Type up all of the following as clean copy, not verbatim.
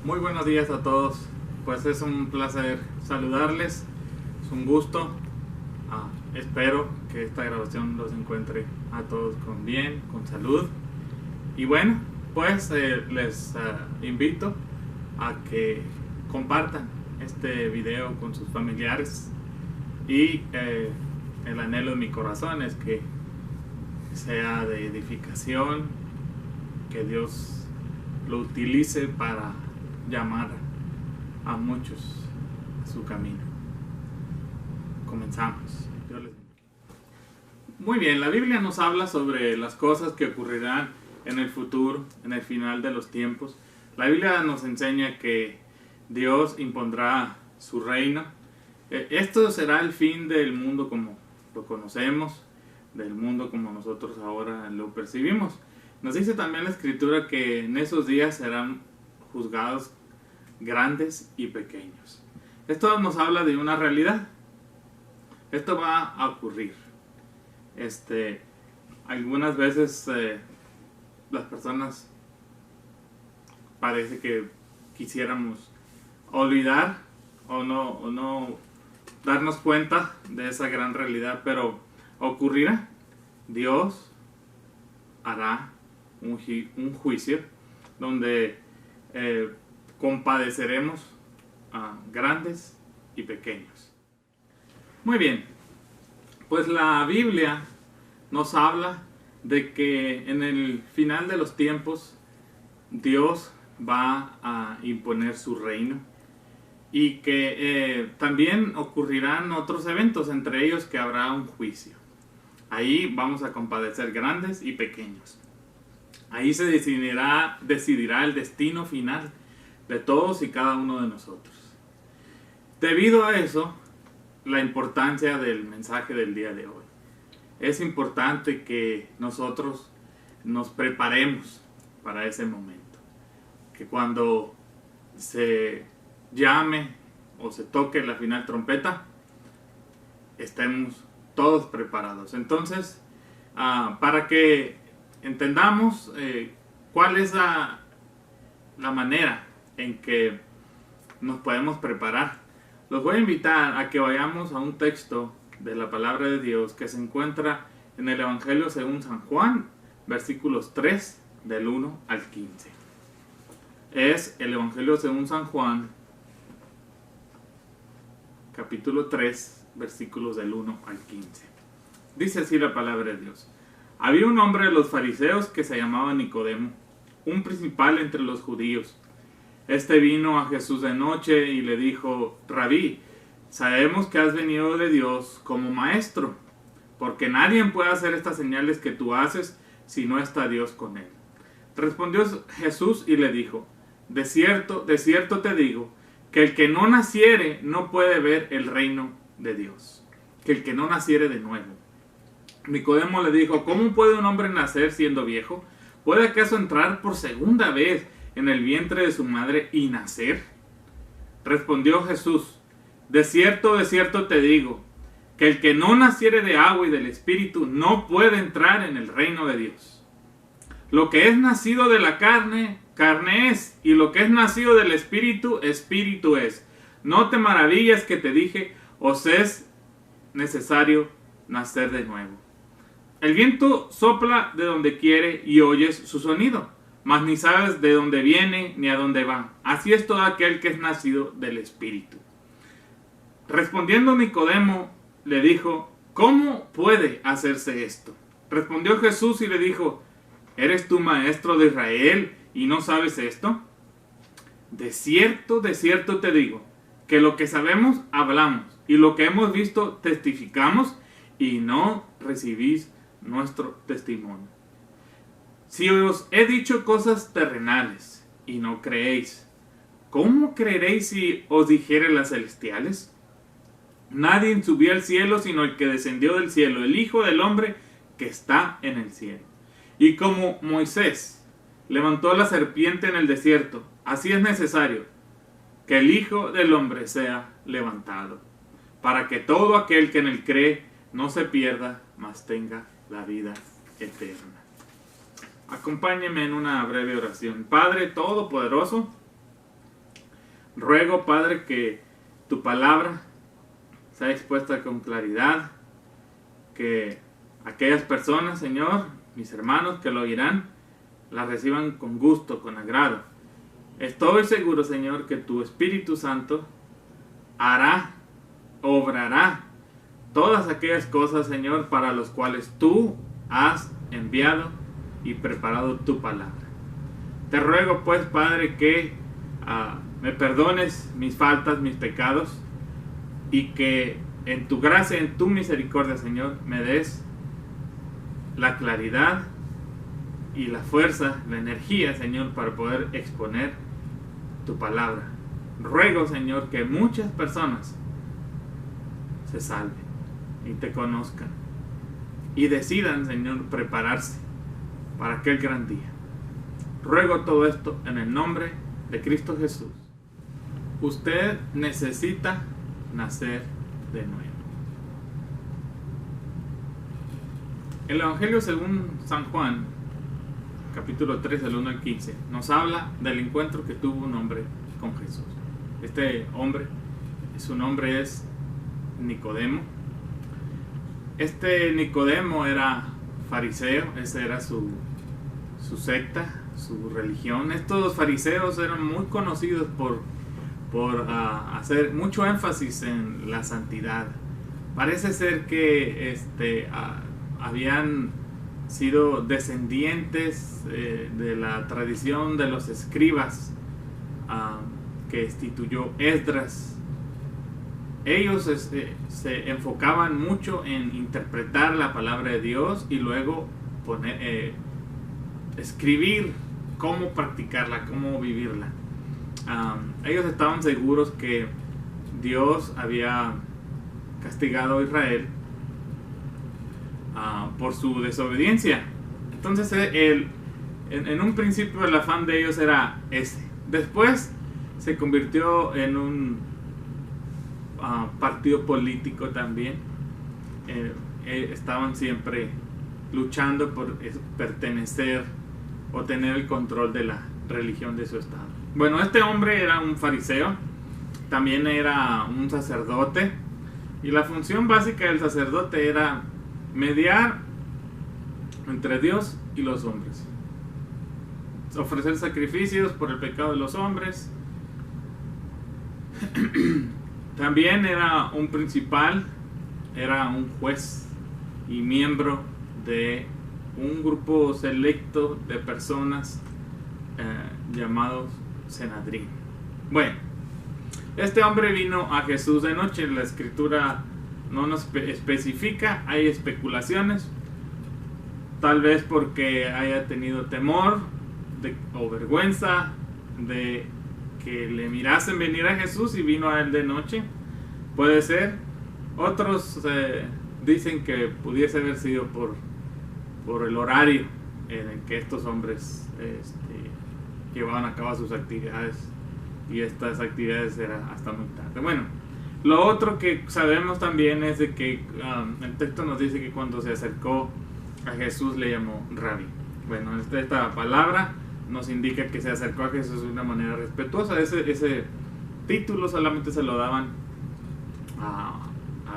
Muy buenos días a todos. Pues es un placer saludarles, es un gusto. Espero que esta grabación los encuentre a todos con bien, con salud. Y bueno, pues les invito a que compartan este video con sus familiares. Y el anhelo de mi corazón es que sea de edificación, que Dios lo utilice para llamar a muchos a su camino. Comenzamos. Muy bien, la Biblia nos habla sobre las cosas que ocurrirán en el futuro, en el final de los tiempos. La Biblia nos enseña que Dios impondrá su reino. Esto será el fin del mundo como lo conocemos, del mundo como nosotros ahora lo percibimos. Nos dice también la Escritura que en esos días serán juzgados grandes y pequeños. Esto nos habla de una realidad. Esto va a ocurrir. Algunas veces las personas parece que quisiéramos olvidar o no darnos cuenta de esa gran realidad, pero ocurrirá. Dios hará un juicio donde compadeceremos a grandes y pequeños. Muy bien, pues la Biblia nos habla de que en el final de los tiempos Dios va a imponer su reino y que también ocurrirán otros eventos, entre ellos que habrá un juicio. Ahí vamos a compadecer grandes y pequeños. Ahí se decidirá el destino final de todos y cada uno de nosotros. Debido a eso, la importancia del mensaje del día de hoy. Es importante que nosotros nos preparemos para ese momento. Que cuando se llame o se toque la final trompeta, estemos todos preparados. Entonces, para que entendamos cuál es la manera en que nos podemos preparar, los voy a invitar a que vayamos a un texto de la palabra de Dios que se encuentra en el Evangelio según San Juan, versículos 3 del 1 al 15. Es el Evangelio según San Juan, capítulo 3, versículos del 1 al 15. Dice así la palabra de Dios. Había un hombre de los fariseos que se llamaba Nicodemo, un principal entre los judíos. Este vino a Jesús de noche y le dijo: Rabí, sabemos que has venido de Dios como maestro, porque nadie puede hacer estas señales que tú haces si no está Dios con él. Respondió Jesús y le dijo: de cierto te digo, que el que no naciere no puede ver el reino de Dios. Que el que no naciere de nuevo. Nicodemo le dijo: ¿cómo puede un hombre nacer siendo viejo? ¿Puede acaso entrar por segunda vez en el vientre de su madre y nacer? Respondió Jesús: de cierto te digo, que el que no naciere de agua y del Espíritu no puede entrar en el reino de Dios. Lo que es nacido de la carne, carne es, y lo que es nacido del Espíritu, Espíritu es. No te maravilles que te dije: os es necesario nacer de nuevo. El viento sopla de donde quiere y oyes su sonido, mas ni sabes de dónde viene ni a dónde va. Así es todo aquel que es nacido del Espíritu. Respondiendo Nicodemo, le dijo: ¿cómo puede hacerse esto? Respondió Jesús y le dijo: ¿eres tú maestro de Israel y no sabes esto? De cierto te digo, que lo que sabemos hablamos, y lo que hemos visto testificamos, y no recibís nuestro testimonio. Si os he dicho cosas terrenales y no creéis, ¿cómo creeréis si os dijere las celestiales? Nadie subió al cielo sino el que descendió del cielo, el Hijo del Hombre que está en el cielo. Y como Moisés levantó la serpiente en el desierto, así es necesario que el Hijo del Hombre sea levantado, para que todo aquel que en él cree no se pierda, mas tenga la vida eterna. Acompáñenme en una breve oración. Padre Todopoderoso, Ruego, Padre, que tu palabra sea expuesta con claridad, que aquellas personas, Señor, mis hermanos que lo oirán, la reciban con gusto, con agrado. Estoy seguro, Señor, que tu Espíritu Santo obrará todas aquellas cosas, Señor, para los cuales tú has enviado y preparado tu palabra. Te ruego, pues, Padre, que me perdones mis faltas, mis pecados, y que en tu gracia, en tu misericordia, Señor, me des la claridad y la fuerza, la energía, Señor, para poder exponer tu palabra. Ruego, Señor, que muchas personas se salven y te conozcan y decidan, Señor, prepararse para aquel gran día. Ruego todo esto en el nombre de Cristo Jesús. Usted necesita nacer de nuevo. El Evangelio según San Juan, capítulo 3, del 1 al 15, nos habla del encuentro que tuvo un hombre con Jesús. Este hombre, su nombre es Nicodemo. Este Nicodemo era fariseo, esa era su secta, su religión. Estos fariseos eran muy conocidos por hacer mucho énfasis en la santidad. Parece ser que habían sido descendientes de la tradición de los escribas que instituyó Esdras. Ellos se enfocaban mucho en interpretar la palabra de Dios y luego escribir cómo practicarla, cómo vivirla. Ellos estaban seguros que Dios había castigado a Israel por su desobediencia. Entonces en un principio el afán de ellos era ese. Después se convirtió en un partido político también. Estaban siempre luchando por pertenecer o tener el control de la religión de su estado. Bueno, este hombre era un fariseo, también era un sacerdote, y la función básica del sacerdote era mediar entre Dios y los hombres, ofrecer sacrificios por el pecado de los hombres. También era un principal, era un juez y miembro de un grupo selecto de personas llamados Senadrín. Bueno, este hombre vino a Jesús de noche. La escritura no nos especifica, hay especulaciones, tal vez porque haya tenido temor o vergüenza de que le mirasen venir a Jesús y vino a él de noche. Puede ser. Otros dicen que pudiese haber sido por el horario en que estos hombres llevaban a cabo sus actividades, y estas actividades eran hasta muy tarde. Bueno, lo otro que sabemos también es de que el texto nos dice que cuando se acercó a Jesús le llamó Rabí. Bueno, esta palabra nos indica que se acercó a Jesús de una manera respetuosa. Ese título solamente se lo daban a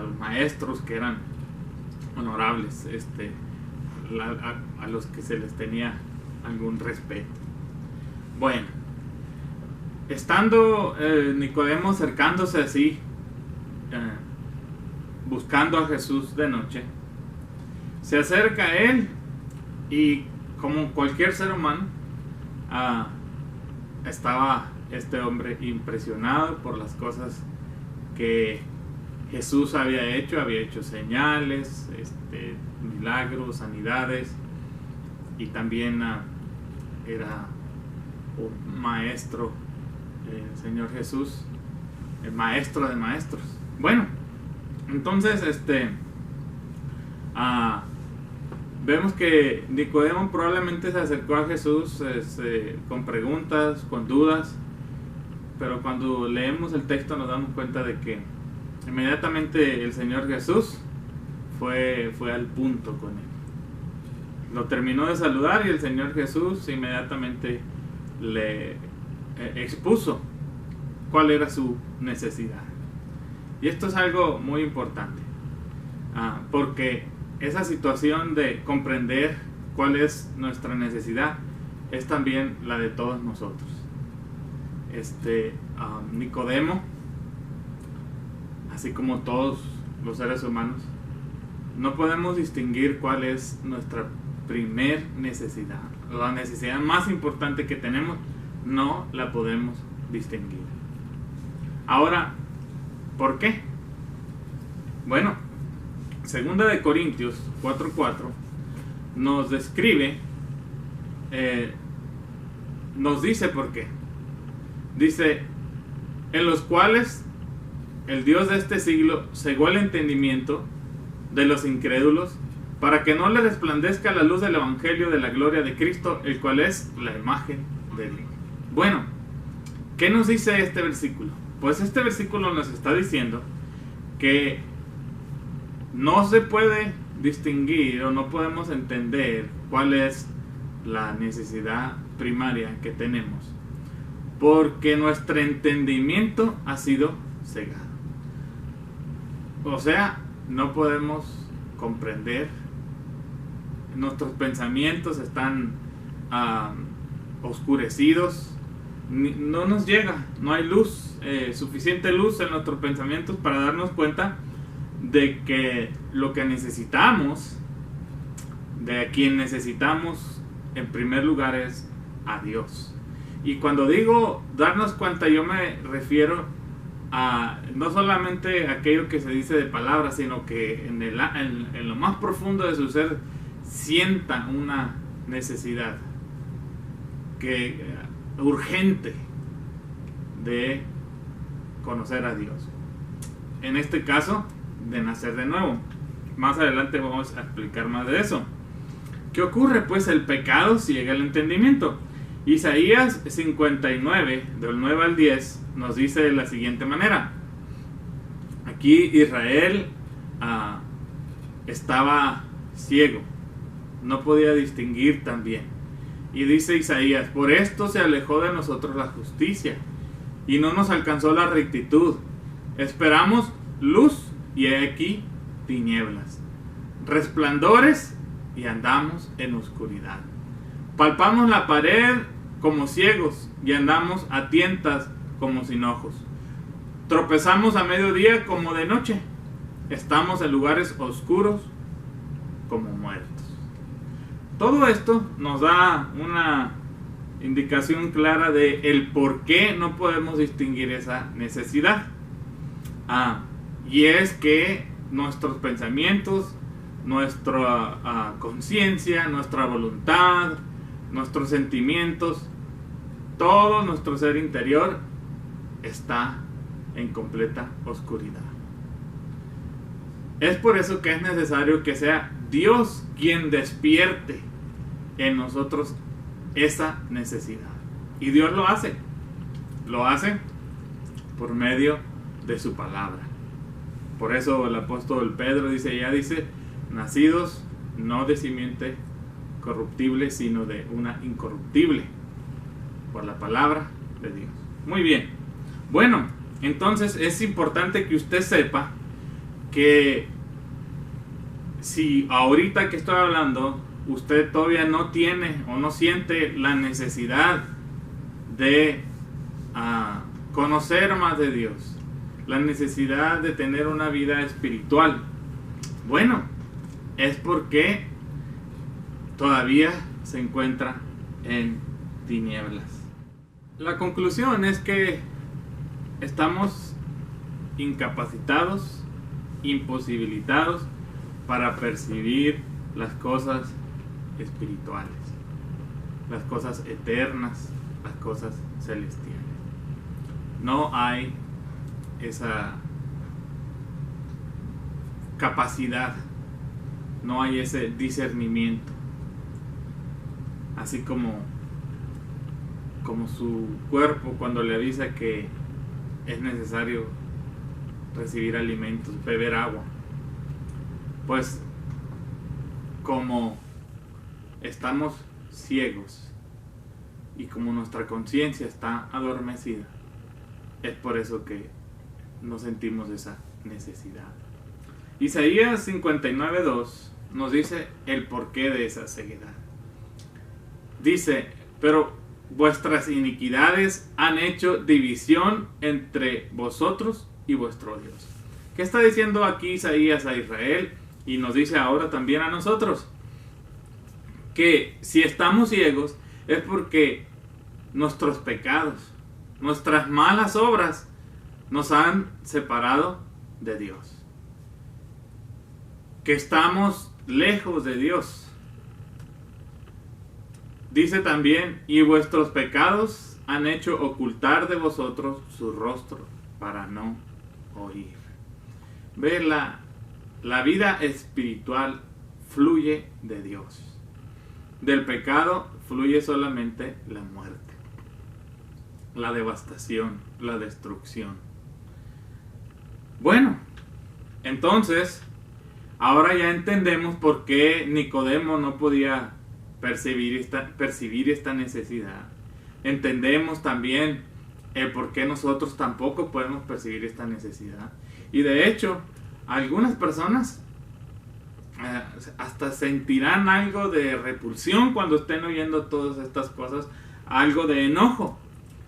los maestros que eran honorables, a los que se les tenía algún respeto. Bueno, estando Nicodemo acercándose así, buscando a Jesús de noche, se acerca a él y, como cualquier ser humano, estaba este hombre impresionado por las cosas que Jesús había hecho señales, milagros, sanidades, y también era un maestro, el Señor Jesús, el maestro de maestros. Bueno, entonces vemos que Nicodemo probablemente se acercó a Jesús con preguntas, con dudas, pero cuando leemos el texto nos damos cuenta de que inmediatamente el Señor Jesús fue al punto con él. Lo terminó de saludar y el Señor Jesús inmediatamente le expuso cuál era su necesidad. Y esto es algo muy importante, porque esa situación de comprender cuál es nuestra necesidad es también la de todos nosotros. Nicodemo, así como todos los seres humanos, no podemos distinguir cuál es nuestra primer necesidad. La necesidad más importante que tenemos no la podemos distinguir. Ahora, ¿por qué? Bueno, 2 Corintios 4:4 nos describe, nos dice por qué. Dice, en los cuales el Dios de este siglo cegó el entendimiento de los incrédulos, para que no le resplandezca la luz del evangelio de la gloria de Cristo, el cual es la imagen de Dios. Bueno, ¿qué nos dice este versículo? Pues este versículo nos está diciendo que no se puede distinguir o no podemos entender cuál es la necesidad primaria que tenemos, porque nuestro entendimiento ha sido cegado. O sea, no podemos comprender, nuestros pensamientos están oscurecidos, no nos llega, no hay luz, suficiente luz en nuestros pensamientos para darnos cuenta de que lo que necesitamos, de quien necesitamos en primer lugar es a Dios. Y cuando digo darnos cuenta, yo me refiero a no solamente aquello que se dice de palabras, sino que en lo más profundo de su ser sienta una necesidad urgente de conocer a Dios. En este caso, de nacer de nuevo. Más adelante vamos a explicar más de eso. ¿Qué ocurre? Pues el pecado ciega el entendimiento. Isaías 59, del 9 al 10, nos dice de la siguiente manera. Aquí Israel estaba ciego, no podía distinguir tan bien. Y dice Isaías, por esto se alejó de nosotros la justicia, y no nos alcanzó la rectitud. Esperamos luz, y he aquí tinieblas, resplandores, y andamos en oscuridad. Palpamos la pared como ciegos, y andamos a tientas como sin ojos. Tropezamos a mediodía como de noche. Estamos en lugares oscuros como muertos. Todo esto nos da una indicación clara de el por qué no podemos distinguir esa necesidad. Y es que nuestros pensamientos, nuestra conciencia, nuestra voluntad, nuestros sentimientos, todo nuestro ser interior está en completa oscuridad. Es por eso que es necesario que sea Dios quien despierte en nosotros esa necesidad. Y Dios lo hace por medio de su palabra. Por eso el apóstol Pedro dice, nacidos no de simiente corruptible, sino de una incorruptible, por la palabra de Dios. Muy bien. Bueno, entonces es importante que usted sepa que si ahorita que estoy hablando, usted todavía no tiene o no siente la necesidad de conocer más de Dios, la necesidad de tener una vida espiritual, bueno, es porque todavía se encuentra en tinieblas. La conclusión es que estamos incapacitados, imposibilitados para percibir las cosas espirituales, las cosas eternas, las cosas celestiales. No hay esa capacidad, no hay ese discernimiento, así como su cuerpo cuando le avisa que es necesario recibir alimentos, beber agua. Pues como estamos ciegos y como nuestra conciencia está adormecida, es por eso que no sentimos esa necesidad. Isaías 59:2 nos dice el porqué de esa ceguedad. Dice, pero vuestras iniquidades han hecho división entre vosotros y vuestro Dios. ¿Qué está diciendo aquí Isaías a Israel? Y nos dice ahora también a nosotros. Que si estamos ciegos es porque nuestros pecados, nuestras malas obras nos han separado de Dios. Que estamos lejos de Dios. Dice también, y vuestros pecados han hecho ocultar de vosotros su rostro para no oír. Ve, la vida espiritual fluye de Dios. Del pecado fluye solamente la muerte, la devastación, la destrucción. Bueno, entonces, ahora ya entendemos por qué Nicodemo no podía percibir esta necesidad. Entendemos también el por qué nosotros tampoco podemos percibir esta necesidad. Y de hecho, algunas personas hasta sentirán algo de repulsión cuando estén oyendo todas estas cosas, algo de enojo.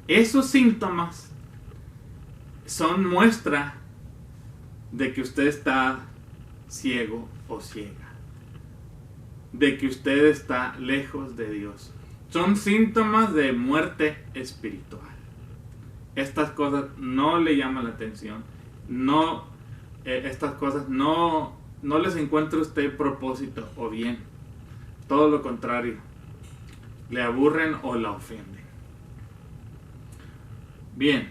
Esos síntomas son muestra de que usted está ciego o ciega, de que usted está lejos de Dios. Son síntomas de muerte espiritual. Estas cosas no le llaman la atención. Estas cosas no les encuentra usted propósito o bien. Todo lo contrario. Le aburren o la ofenden. Bien.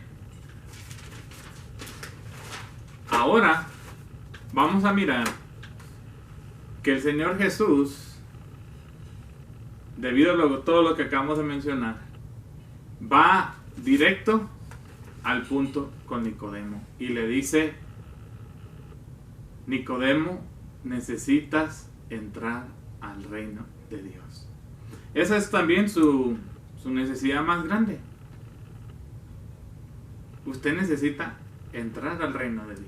Ahora vamos a mirar que el Señor Jesús, debido a todo lo que acabamos de mencionar, va directo al punto con Nicodemo y le dice: Nicodemo, necesitas entrar al reino de Dios. Esa es también su necesidad más grande. Usted necesita entrar al reino de Dios.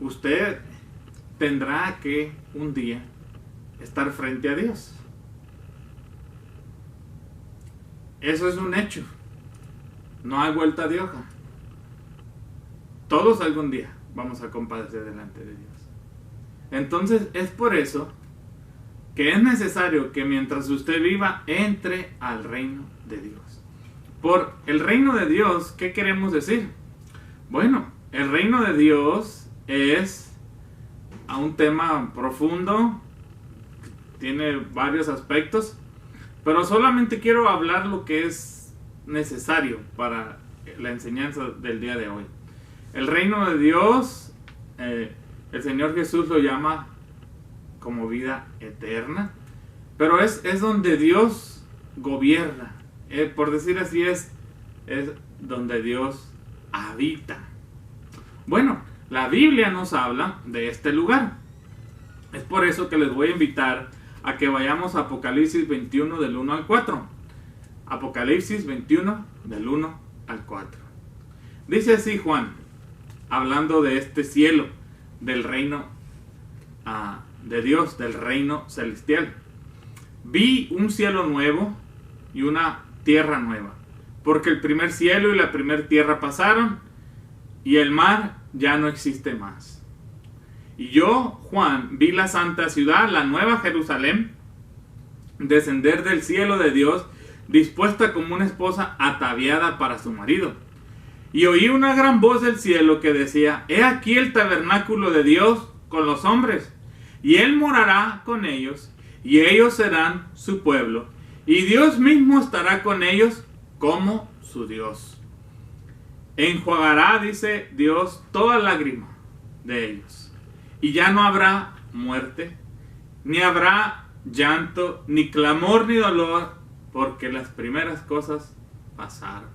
Usted tendrá que un día estar frente a Dios. Eso es un hecho. No hay vuelta de hoja. Todos algún día vamos a comparecer delante de Dios. Entonces es por eso que es necesario que mientras usted viva, entre al reino de Dios. Por el reino de Dios, ¿qué queremos decir? Bueno, el reino de Dios es un tema profundo, tiene varios aspectos, pero solamente quiero hablar lo que es necesario para la enseñanza del día de hoy. El reino de Dios, el Señor Jesús lo llama como vida eterna, pero es donde Dios gobierna, por decir así, es donde Dios habita. Bueno, la Biblia nos habla de este lugar. Es por eso que les voy a invitar a que vayamos a Apocalipsis 21 del 1 al 4. Apocalipsis 21 del 1 al 4. Dice así Juan, hablando de este cielo, del reino de Dios, del reino celestial. Vi un cielo nuevo y una tierra nueva, porque el primer cielo y la primera tierra pasaron, y el mar ya no existe más. Y yo, Juan, vi la santa ciudad, la nueva Jerusalén, descender del cielo de Dios, dispuesta como una esposa ataviada para su marido. Y oí una gran voz del cielo que decía: He aquí el tabernáculo de Dios con los hombres, y Él morará con ellos, y ellos serán su pueblo, y Dios mismo estará con ellos como su Dios. Enjuagará, dice Dios, toda lágrima de ellos, y ya no habrá muerte, ni habrá llanto, ni clamor, ni dolor, porque las primeras cosas pasaron.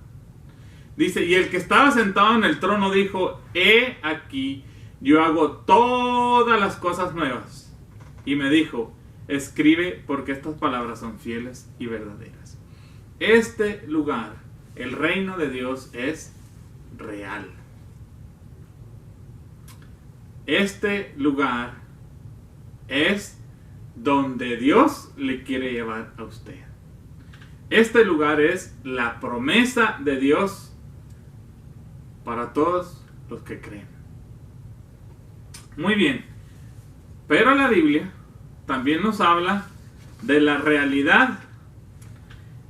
Dice, y el que estaba sentado en el trono dijo: He aquí, yo hago todas las cosas nuevas. Y me dijo: escribe, porque estas palabras son fieles y verdaderas. este lugar, el reino de Dios, es real. Este lugar es donde Dios le quiere llevar a usted. Este lugar es la promesa de Dios para todos los que creen. Muy bien, pero la Biblia también nos habla de la realidad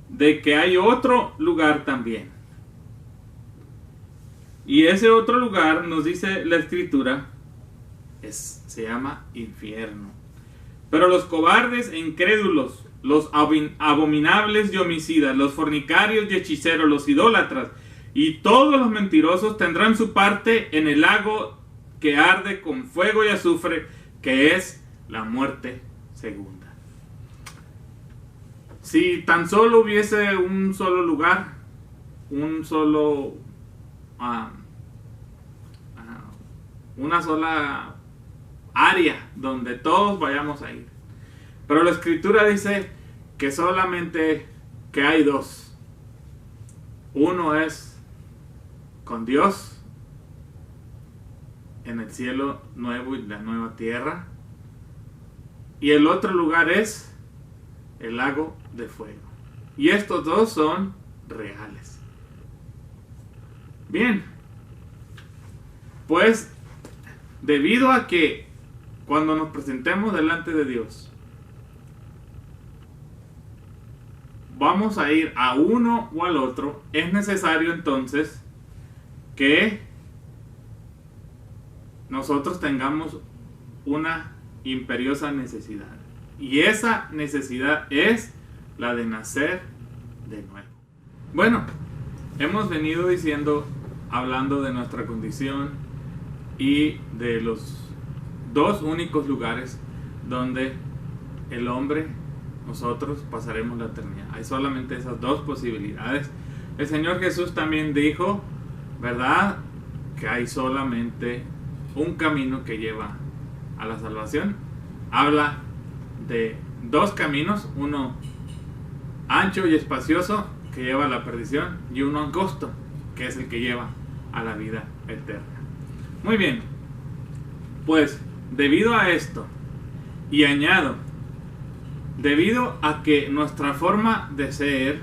de que hay otro lugar también. Y ese otro lugar, nos dice la Escritura, se llama infierno. Pero los cobardes e incrédulos, los abominables y homicidas, los fornicarios y hechiceros, los idólatras y todos los mentirosos tendrán su parte en el lago que arde con fuego y azufre, que es la muerte segunda. Si tan solo hubiese un solo lugar, una sola área donde todos vayamos a ir. Pero la Escritura dice que solamente que hay dos. Uno es con Dios en el cielo nuevo y la nueva tierra. Y el otro lugar es el lago de fuego. Y estos dos son reales. Bien. Pues debido a que cuando nos presentemos delante de Dios, vamos a ir a uno o al otro, es necesario entonces que nosotros tengamos una imperiosa necesidad. Y esa necesidad es la de nacer de nuevo. Bueno, hemos venido hablando de nuestra condición y de los dos únicos lugares donde el hombre, nosotros, pasaremos la eternidad. Hay solamente esas dos posibilidades. El Señor Jesús también dijo, ¿verdad?, que hay solamente un camino que lleva a la salvación. Habla de dos caminos, uno ancho y espacioso que lleva a la perdición y uno angosto que es el que lleva a la vida eterna. Muy bien, pues debido a esto, y añado, debido a que nuestra forma de ser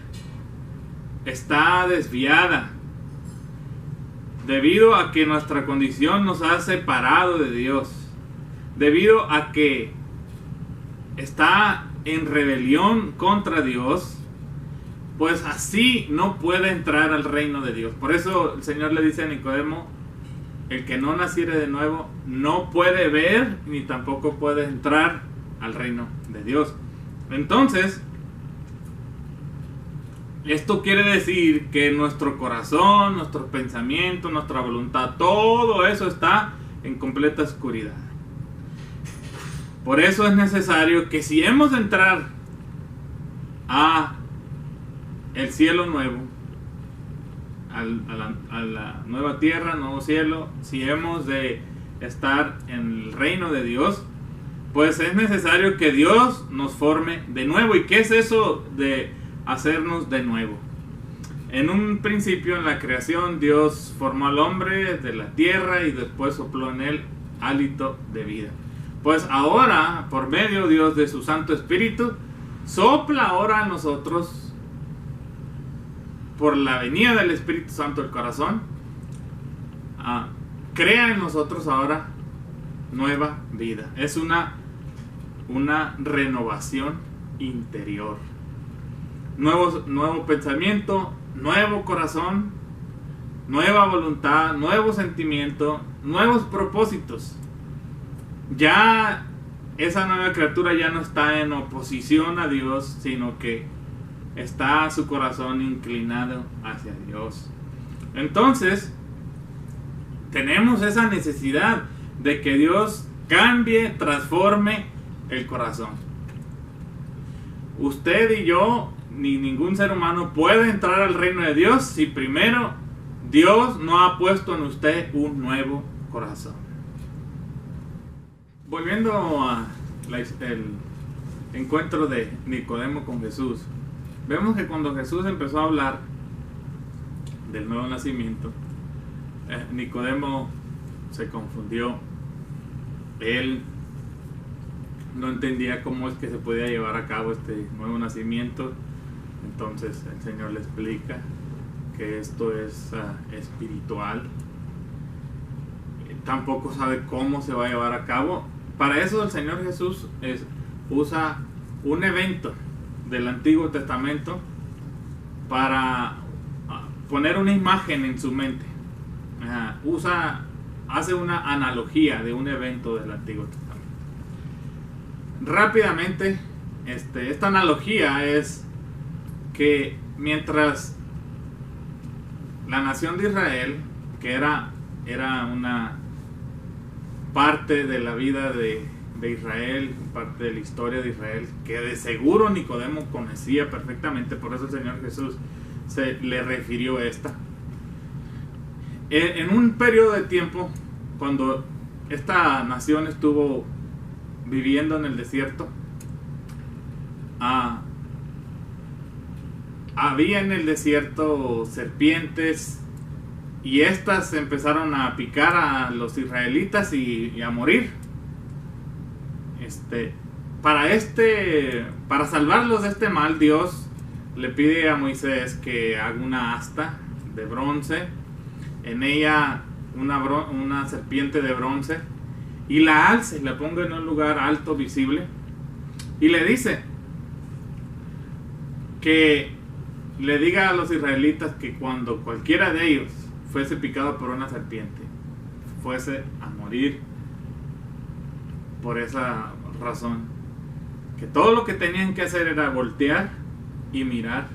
está desviada, debido a que nuestra condición nos ha separado de Dios, debido a que está en rebelión contra Dios, pues así no puede entrar al reino de Dios. Por eso el Señor le dice a Nicodemo, el que no naciere de nuevo no puede ver ni tampoco puede entrar al reino de Dios. Entonces, esto quiere decir que nuestro corazón, nuestros pensamientos, nuestra voluntad, todo eso está en completa oscuridad. Por eso es necesario que si hemos de entrar a el cielo nuevo, a la nueva tierra, nuevo cielo, si hemos de estar en el reino de Dios, pues es necesario que Dios nos forme de nuevo. ¿Y qué es eso de hacernos de nuevo? En un principio, en la creación, Dios formó al hombre de la tierra y después sopló en él hálito de vida. Pues ahora, por medio de Dios de su Santo Espíritu, sopla ahora a nosotros, por la venida del Espíritu Santo del corazón, crea en nosotros ahora nueva vida. Es una renovación interior. Nuevo pensamiento, nuevo corazón, nueva voluntad, nuevo sentimiento, nuevos propósitos. Ya esa nueva criatura ya no está en oposición a Dios, sino que está su corazón inclinado hacia Dios. Entonces, tenemos esa necesidad de que Dios cambie, transforme el corazón. Usted y yo, ni ningún ser humano puede entrar al reino de Dios si primero Dios no ha puesto en usted un nuevo corazón. Volviendo a el encuentro de Nicodemo con Jesús, vemos que cuando Jesús empezó a hablar del nuevo nacimiento, Nicodemo se confundió. Él no entendía cómo es que se podía llevar a cabo este nuevo nacimiento. Entonces el Señor le explica que esto es espiritual. Tampoco sabe cómo se va a llevar a cabo. Para eso el Señor Jesús usa un evento del Antiguo Testamento para poner una imagen en su mente. Hace una analogía de un evento del Antiguo Testamento. Rápidamente, esta analogía es que mientras la nación de Israel, que era una parte de la vida de Israel, parte de la historia de Israel, que de seguro Nicodemo conocía perfectamente, por eso el Señor Jesús le refirió esta. En un periodo de tiempo, cuando esta nación estuvo viviendo en el desierto, había en el desierto serpientes, y estas empezaron a picar a los israelitas y a morir. Para salvarlos de este mal, Dios le pide a Moisés que haga una asta de bronce, en ella una serpiente de bronce, y la alce, la ponga en un lugar alto, visible, y le dice que le diga a los israelitas que cuando cualquiera de ellos fuese picado por una serpiente, fuese a morir por esa razón, que todo lo que tenían que hacer era voltear y mirar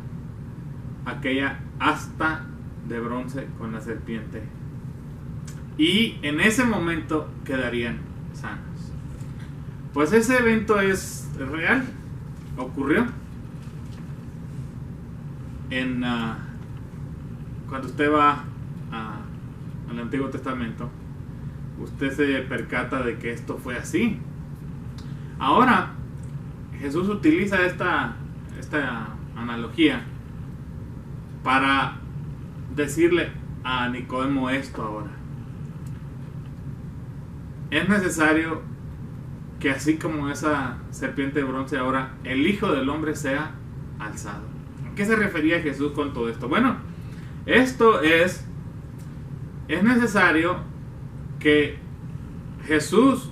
aquella asta de bronce con la serpiente, y en ese momento quedarían sanos. Pues ese evento es real, ocurrió cuando usted va al Antiguo Testamento, usted se percata de que esto fue así. Ahora Jesús utiliza esta analogía para decirle a Nicodemo esto ahora. Es necesario que así como esa serpiente de bronce, ahora el Hijo del Hombre sea alzado. ¿A qué se refería Jesús con todo esto? Bueno, esto es necesario que Jesús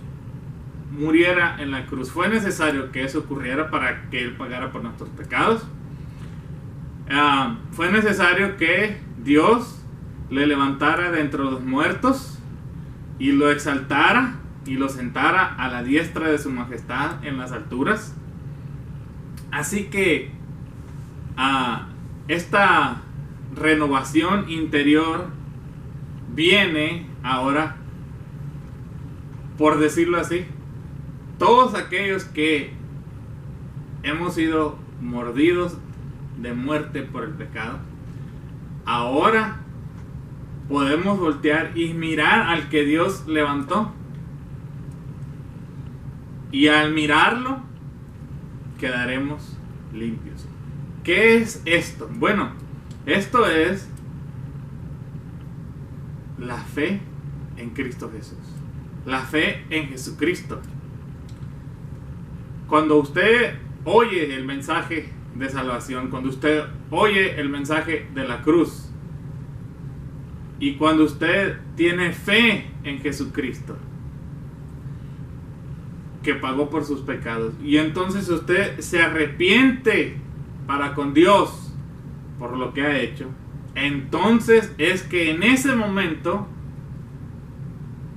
muriera en la cruz. Fue necesario que eso ocurriera para que Él pagara por nuestros pecados. Fue necesario que Dios le levantara de entre los muertos y lo exaltara y lo sentara a la diestra de su majestad en las alturas. Así que esta renovación interior viene ahora, por decirlo así, todos aquellos que hemos sido mordidos de muerte por el pecado, ahora podemos voltear y mirar al que Dios levantó, y al mirarlo quedaremos limpios. ¿Qué es esto? Bueno, esto es la fe en Cristo Jesús, la fe en Jesucristo. Cuando usted oye el mensaje de salvación, cuando usted oye el mensaje de la cruz, y cuando usted tiene fe en Jesucristo, que pagó por sus pecados, y entonces usted se arrepiente para con Dios por lo que ha hecho, entonces es que en ese momento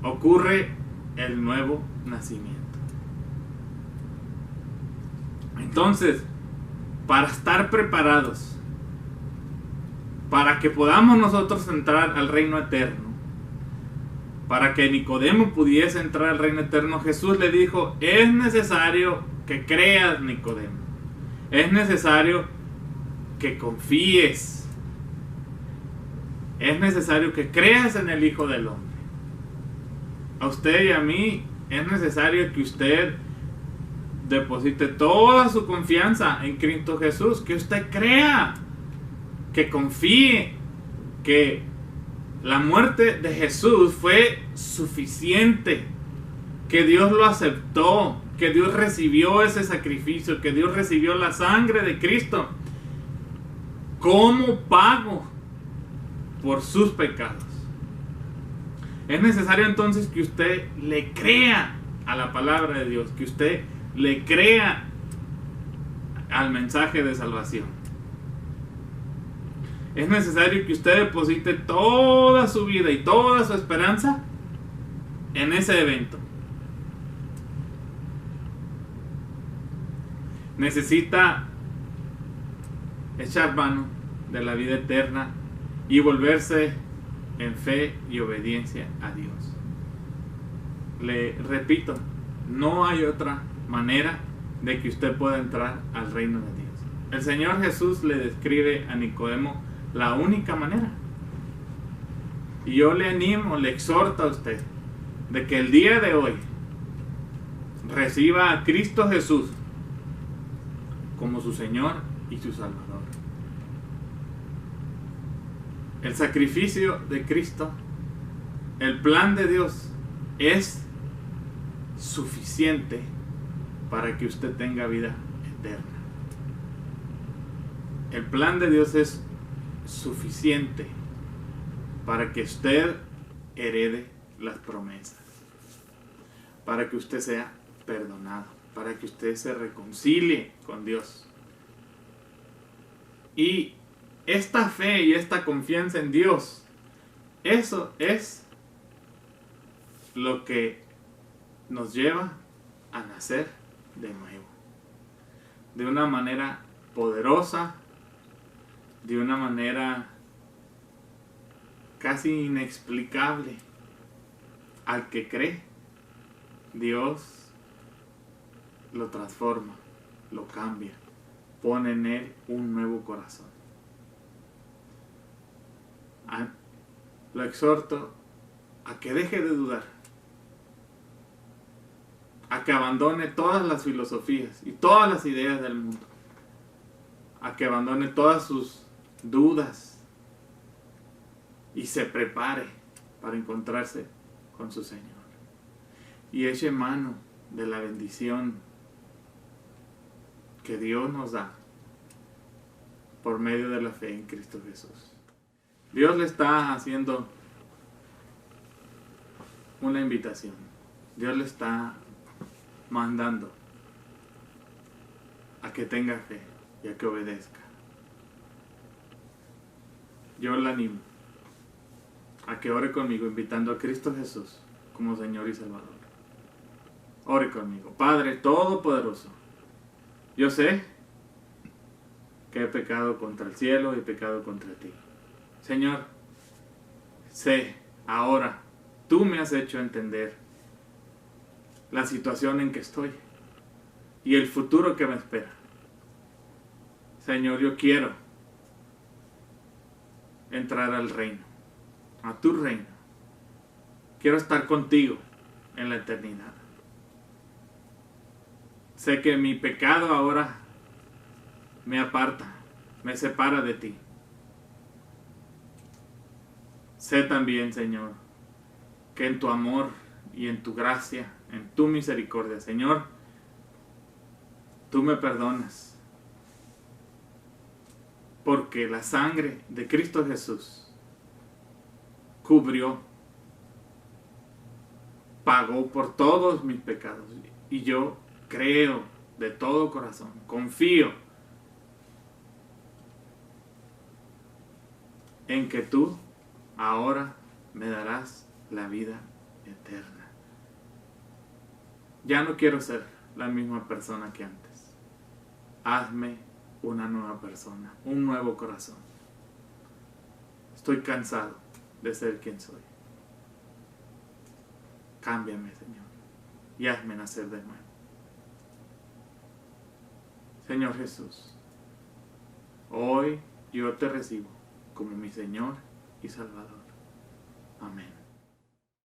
ocurre el nuevo nacimiento. Entonces, para estar preparados, para que podamos nosotros entrar al reino eterno, para que Nicodemo pudiese entrar al reino eterno, Jesús le dijo: es necesario que creas, Nicodemo, es necesario que confíes, es necesario que creas en el Hijo del Hombre. A usted y a mí es necesario que usted deposite toda su confianza en Cristo Jesús, que usted crea, que confíe que la muerte de Jesús fue suficiente, que Dios lo aceptó, que Dios recibió ese sacrificio, que Dios recibió la sangre de Cristo como pago por sus pecados. Es necesario entonces que usted le crea a la palabra de Dios, que usted le crea al mensaje de salvación. Es necesario que usted deposite toda su vida y toda su esperanza en ese evento. Necesita echar mano de la vida eterna y volverse en fe y obediencia a Dios. Le repito, no hay otra manera de que usted pueda entrar al reino de Dios. El Señor Jesús le describe a Nicodemo la única manera. Y yo le animo, le exhorto a usted de que el día de hoy reciba a Cristo Jesús como su Señor y su Salvador. El sacrificio de Cristo, el plan de Dios es suficiente para que usted tenga vida eterna. El plan de Dios es suficiente para que usted herede las promesas, para que usted sea perdonado, para que usted se reconcilie con Dios. Y esta fe y esta confianza en Dios, eso es lo que nos lleva a nacer de nuevo, de una manera poderosa, de una manera casi inexplicable. Al que cree, Dios lo transforma, lo cambia, pone en él un nuevo corazón. Lo exhorto a que deje de dudar, a que abandone todas las filosofías y todas las ideas del mundo, a que abandone todas sus dudas y se prepare para encontrarse con su Señor y eche mano de la bendición que Dios nos da por medio de la fe en Cristo Jesús. Dios le está haciendo una invitación. Dios le está mandando a que tenga fe y a que obedezca. Yo le animo a que ore conmigo invitando a Cristo Jesús como Señor y Salvador. Ore conmigo. Padre Todopoderoso, yo sé que he pecado contra el cielo y he pecado contra ti. Señor, sé ahora, tú me has hecho entender la situación en que estoy y el futuro que me espera. Señor, yo quiero entrar al reino, a tu reino. Quiero estar contigo en la eternidad. Sé que mi pecado ahora me aparta, me separa de ti. Sé también, Señor, que en tu amor y en tu gracia, en tu misericordia, Señor, tú me perdonas. Porque la sangre de Cristo Jesús cubrió, pagó por todos mis pecados. Y yo creo de todo corazón, confío en que tú ahora me darás la vida eterna. Ya no quiero ser la misma persona que antes. Hazme una nueva persona, un nuevo corazón. Estoy cansado de ser quien soy. Cámbiame, Señor, y hazme nacer de nuevo. Señor Jesús, hoy yo te recibo como mi Señor y Salvador. Amén.